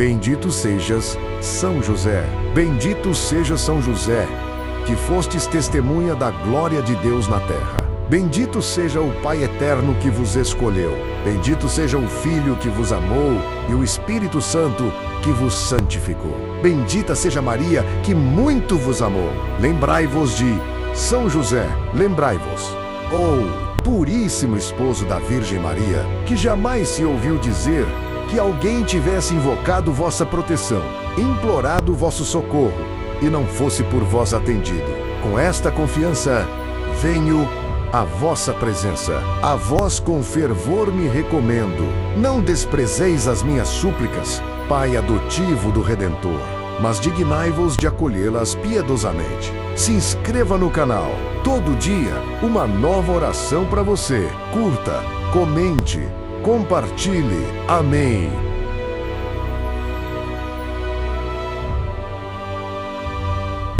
Bendito sejas, São José. Bendito seja São José, que fostes testemunha da glória de Deus na terra. Bendito seja o Pai eterno que vos escolheu. Bendito seja o Filho que vos amou e o Espírito Santo que vos santificou. Bendita seja Maria, que muito vos amou. Lembrai-vos de São José, lembrai-vos. Puríssimo esposo da Virgem Maria, que jamais se ouviu dizer que alguém tivesse invocado vossa proteção, implorado vosso socorro, e não fosse por vós atendido. Com esta confiança, venho à vossa presença. A vós com fervor me recomendo. Não desprezeis as minhas súplicas, Pai adotivo do Redentor, mas dignai-vos de acolhê-las piedosamente. Se inscreva no canal. Todo dia, uma nova oração para você. Curta, comente, compartilhe. Amém.